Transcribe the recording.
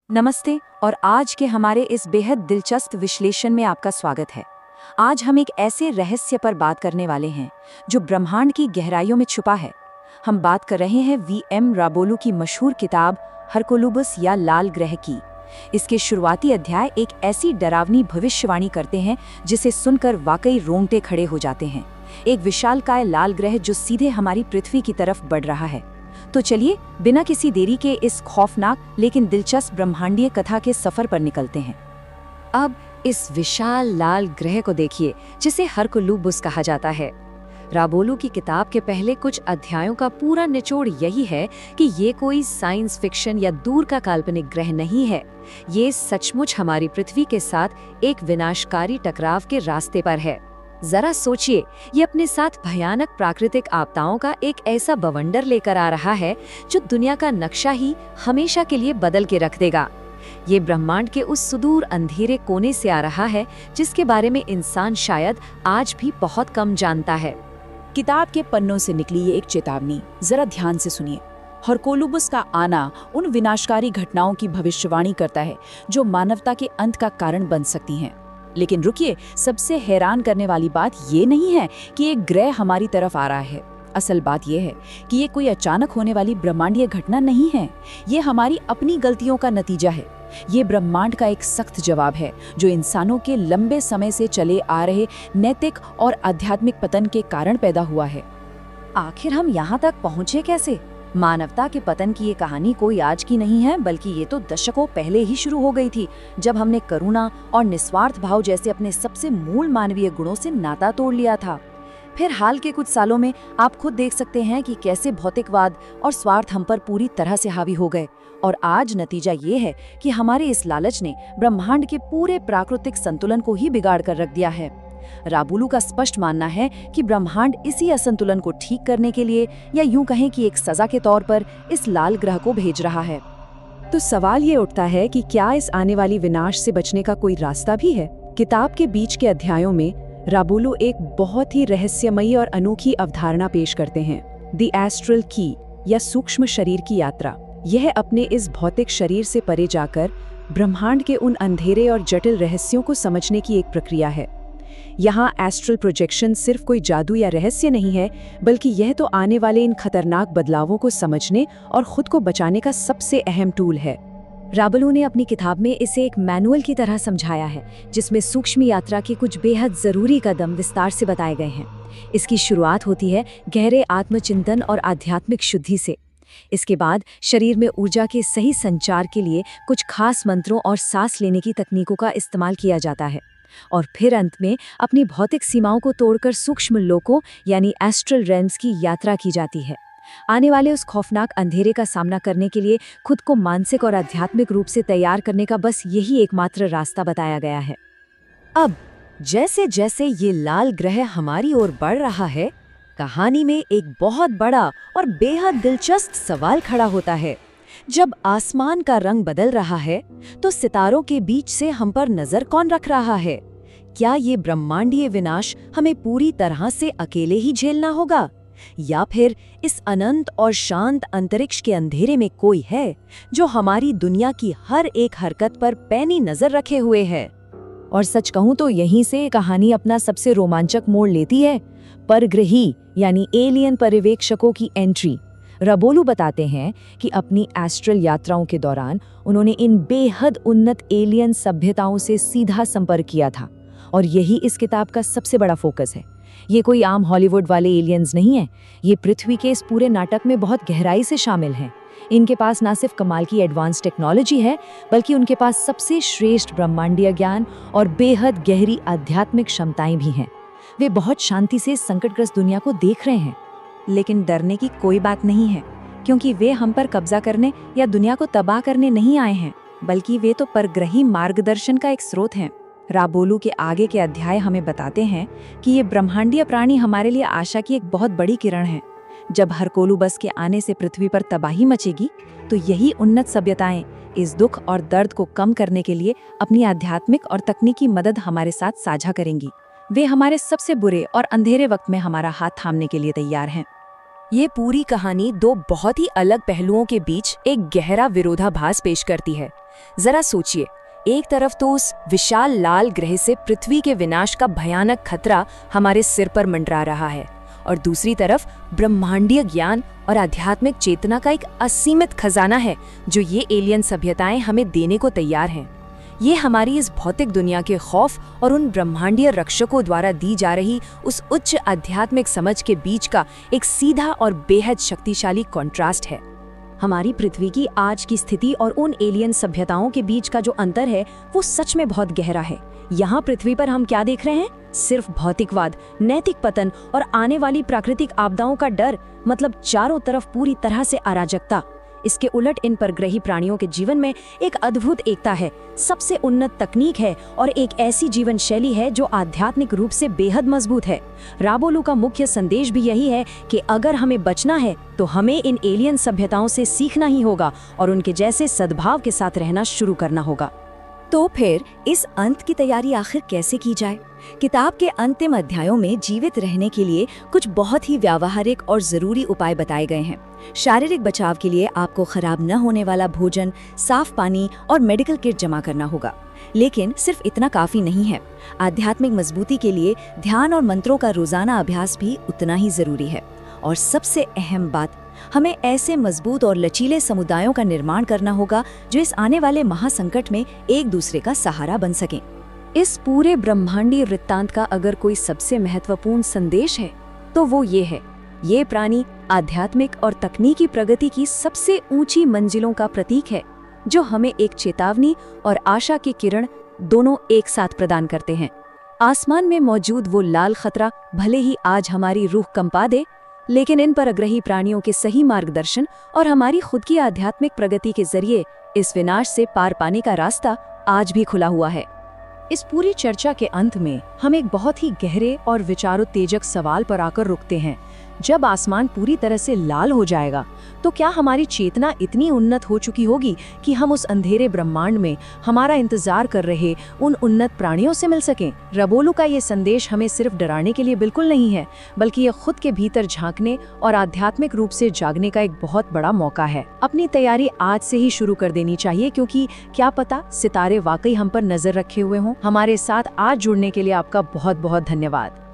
नमस्ते और आज के हमारे इस बेहद दिलचस्प विश्लेषण में आपका स्वागत है। आज हम एक ऐसे रहस्य पर बात करने वाले हैं जो ब्रह्मांड की गहराइयों में छुपा है। हम बात कर रहे हैं वी.एम. राबोलू की मशहूर किताब हरकुलुबस या लाल ग्रह की। इसके शुरुआती अध्याय एक ऐसी डरावनी भविष्यवाणी करते हैं जिसे सुनकर वाकई रोंगटे खड़े हो जाते हैं। एक विशालकाय लाल ग्रह जो सीधे हमारी पृथ्वी की तरफ बढ़ रहा है। तो चलिए बिना किसी देरी के इस खौफनाक लेकिन दिलचस्प ब्रह्मांडीय कथा के सफर पर निकलते हैं। अब इस विशाल लाल ग्रह को देखिए जिसे हरकुलुबस कहा जाता है। राबोलू की किताब के पहले कुछ अध्यायों का पूरा निचोड़ यही है कि ये कोई साइंस फिक्शन या दूर का काल्पनिक ग्रह नहीं है। ये सचमुच हमारी पृथ्वी के साथ एक विनाशकारी टकराव के रास्ते पर है। जरा सोचिए, ये अपने साथ भयानक प्राकृतिक आपदाओं का एक ऐसा बवंडर लेकर आ रहा है जो दुनिया का नक्शा ही हमेशा के लिए बदल के रख देगा। ये ब्रह्मांड के उस सुदूर अंधेरे कोने से आ रहा है जिसके बारे में इंसान शायद आज भी बहुत कम जानता है। किताब के पन्नों से निकली ये एक चेतावनी जरा ध्यान से सुनिए। हरकुलुबस का आना उन विनाशकारी घटनाओं की भविष्यवाणी करता है जो मानवता के अंत का कारण बन सकती हैं। लेकिन रुकिए, सबसे हैरान करने वाली बात ये नहीं है कि एक ग्रह हमारी तरफ आ रहा है। असल बात यह है कि ये कोई अचानक होने वाली ब्रह्मांडीय घटना नहीं है। ये हमारी अपनी गलतियों का नतीजा है। ये ब्रह्मांड का एक सख्त जवाब है जो इंसानों के लंबे समय से चले आ रहे नैतिक और आध्यात्मिक पतन के कारण पैदा हुआ है। आखिर हम यहाँ तक पहुँचे कैसे? मानवता के पतन की ये कहानी कोई आज की नहीं है, बल्कि ये तो दशकों पहले ही शुरू हो गई थी, जब हमने करुणा और निस्वार्थ भाव जैसे अपने सबसे मूल मानवीय गुणों से नाता तोड़ लिया था। फिर हाल के कुछ सालों में आप खुद देख सकते हैं कि कैसे भौतिकवाद और स्वार्थ हम पर पूरी तरह से हावी हो गए। और आज नतीजा ये है कि हमारे इस लालच ने ब्रह्मांड के पूरे प्राकृतिक संतुलन को ही बिगाड़ कर रख दिया है। राबोलू का स्पष्ट मानना है कि ब्रह्मांड इसी असंतुलन को ठीक करने के लिए, या यूं कहें कि एक सजा के तौर पर, इस लाल ग्रह को भेज रहा है। तो सवाल ये उठता है कि क्या इस आने वाली विनाश से बचने का कोई रास्ता भी है? किताब के बीच के अध्यायों में राबोलू एक बहुत ही रहस्यमयी और अनोखी अवधारणा पेश करते हैं, द एस्ट्रल की या सूक्ष्म शरीर की यात्रा। यह अपने इस भौतिक शरीर से परे जाकर ब्रह्मांड के उन अंधेरे और जटिल रहस्यों को समझने की एक प्रक्रिया है। यहाँ एस्ट्रल प्रोजेक्शन सिर्फ कोई जादू या रहस्य नहीं है, बल्कि यह तो आने वाले इन खतरनाक बदलावों को समझने और खुद को बचाने का सबसे अहम टूल है। राबोलू ने अपनी किताब में इसे एक मैनुअल की तरह समझाया है, जिसमें सूक्ष्म यात्रा के कुछ बेहद जरूरी कदम विस्तार से बताए गए हैं। इसकी शुरुआत होती है गहरे आत्मचिंतन और आध्यात्मिक शुद्धि से। इसके बाद शरीर में ऊर्जा के सही संचार के लिए कुछ खास मंत्रों और सांस लेने की तकनीकों का इस्तेमाल किया जाता है। और फिर अंत में अपनी भौतिक सीमाओं को तोड़कर सूक्ष्म लोकों यानी एस्ट्रल रेल्म्स की यात्रा की जाती है। आने वाले उस खौफनाक अंधेरे का सामना करने के लिए खुद को मानसिक और आध्यात्मिक रूप से तैयार करने का बस यही एकमात्र रास्ता बताया गया है। अब जैसे जैसे ये लाल ग्रह हमारी ओर बढ़ रहा है, कहानी में एक बहुत बड़ा और बेहद दिलचस्प सवाल खड़ा होता है। जब आसमान का रंग बदल रहा है तो सितारों के बीच से हम पर नजर कौन रख रहा है? क्या ये ब्रह्मांडीय विनाश हमें पूरी तरह से अकेले ही झेलना होगा, या फिर इस अनंत और शांत अंतरिक्ष के अंधेरे में कोई है जो हमारी दुनिया की हर एक हरकत पर पैनी नजर रखे हुए है? और सच कहूं तो यहीं से कहानी अपना सबसे रोमांचक मोड़ लेती है। परग्रही यानी एलियन पर्यवेक्षकों की एंट्री। राबोलू बताते हैं कि अपनी एस्ट्रल यात्राओं के दौरान उन्होंने इन बेहद उन्नत एलियन सभ्यताओं से सीधा संपर्क किया था, और यही इस किताब का सबसे बड़ा फोकस है। ये कोई आम हॉलीवुड वाले एलियंस नहीं हैं। ये पृथ्वी के इस पूरे नाटक में बहुत गहराई से शामिल हैं। इनके पास न सिर्फ कमाल की एडवांस टेक्नोलॉजी है, बल्कि उनके पास सबसे श्रेष्ठ ब्रह्मांडीय ज्ञान और बेहद गहरी आध्यात्मिक क्षमताएं भी हैं। वे बहुत शांति से संकटग्रस्त दुनिया को देख रहे हैं। लेकिन डरने की कोई बात नहीं है, क्योंकि वे हम पर कब्जा करने या दुनिया को तबाह करने नहीं आए हैं, बल्कि वे तो परग्रही मार्गदर्शन का एक स्रोत हैं। राबोलू के आगे के अध्याय हमें बताते हैं कि ये ब्रह्मांडीय प्राणी हमारे लिए आशा की एक बहुत बड़ी किरण है। जब हरकुलुबस के आने से पृथ्वी पर तबाही मचेगी, तो यही उन्नत सभ्यताएं इस दुख और दर्द को कम करने के लिए अपनी आध्यात्मिक और तकनीकी मदद हमारे साथ साझा करेंगी। वे हमारे सबसे बुरे और अंधेरे वक्त में हमारा हाथ थामने के लिए तैयार हैं। ये पूरी कहानी दो बहुत ही अलग पहलुओं के बीच एक गहरा विरोधाभास पेश करती है। जरा सोचिए, एक तरफ तो उस विशाल लाल ग्रह से पृथ्वी के विनाश का भयानक खतरा हमारे सिर पर मंडरा रहा है, और दूसरी तरफ ब्रह्मांडीय ज्ञान और आध्यात्मिक चेतना का एक असीमित खजाना है जो ये एलियन सभ्यताएं हमें देने को तैयार हैं। ये हमारी इस भौतिक दुनिया के खौफ और उन ब्रह्मांडीय रक्षकों द्वारा दी जा रही उस उच्च आध्यात्मिक समझ के बीच का एक सीधा और बेहद शक्तिशाली कॉन्ट्रास्ट है। हमारी पृथ्वी की आज की स्थिति और उन एलियन सभ्यताओं के बीच का जो अंतर है वो सच में बहुत गहरा है। यहाँ पृथ्वी पर हम क्या देख रहे हैं? सिर्फ भौतिकवाद, नैतिक पतन और आने वाली प्राकृतिक आपदाओं का डर, मतलब चारों तरफ पूरी तरह से अराजकता। इसके उलट इन परग्रही प्राणियों के जीवन में एक अद्भुत एकता है, सबसे उन्नत तकनीक है और एक ऐसी जीवन शैली है जो आध्यात्मिक रूप से बेहद मजबूत है। राबोलू का मुख्य संदेश भी यही है कि अगर हमें बचना है तो हमें इन एलियन सभ्यताओं से सीखना ही होगा और उनके जैसे सद्भाव के साथ रहना शुरू करना होगा। तो फिर इस अंत की तैयारी आखिर कैसे की जाए? किताब के अंतिम अध्यायों में जीवित रहने के लिए कुछ बहुत ही व्यावहारिक और जरूरी उपाय बताए गए हैं। शारीरिक बचाव के लिए आपको खराब न होने वाला भोजन, साफ पानी और मेडिकल किट जमा करना होगा। लेकिन सिर्फ इतना काफी नहीं है। आध्यात्मिक मजबूती के लिए ध्यान और मंत्रों का रोजाना अभ्यास भी उतना ही जरूरी है। और सबसे अहम बात, हमें ऐसे मजबूत और लचीले समुदायों का निर्माण करना होगा जो इस आने वाले महासंकट में एक दूसरे का सहारा बन सकें। इस पूरे ब्रह्मांडीय वृत्तांत का अगर कोई सबसे महत्वपूर्ण संदेश है तो वो ये है, ये प्राणी आध्यात्मिक और तकनीकी प्रगति की सबसे ऊंची मंजिलों का प्रतीक है, जो हमें एक चेतावनी और आशा की किरण दोनों एक साथ प्रदान करते हैं। आसमान में मौजूद वो लाल खतरा भले ही आज हमारी रूह कंपा दे, लेकिन इन परग्रही प्राणियों के सही मार्गदर्शन और हमारी खुद की आध्यात्मिक प्रगति के जरिए इस विनाश से पार पाने का रास्ता आज भी खुला हुआ है। इस पूरी चर्चा के अंत में हम एक बहुत ही गहरे और विचारोत्तेजक सवाल पर आकर रुकते हैं। जब आसमान पूरी तरह से लाल हो जाएगा तो क्या हमारी चेतना इतनी उन्नत हो चुकी होगी कि हम उस अंधेरे ब्रह्मांड में हमारा इंतजार कर रहे उन उन्नत प्राणियों से मिल सकें? राबोलू का ये संदेश हमें सिर्फ डराने के लिए बिल्कुल नहीं है, बल्कि ये खुद के भीतर झांकने और आध्यात्मिक रूप से जागने का एक बहुत बड़ा मौका है। अपनी तैयारी आज से ही शुरू कर देनी चाहिए, क्योंकि क्या पता सितारे वाकई हम पर नजर रखे हुए हों। हमारे साथ आज जुड़ने के लिए आपका बहुत बहुत धन्यवाद।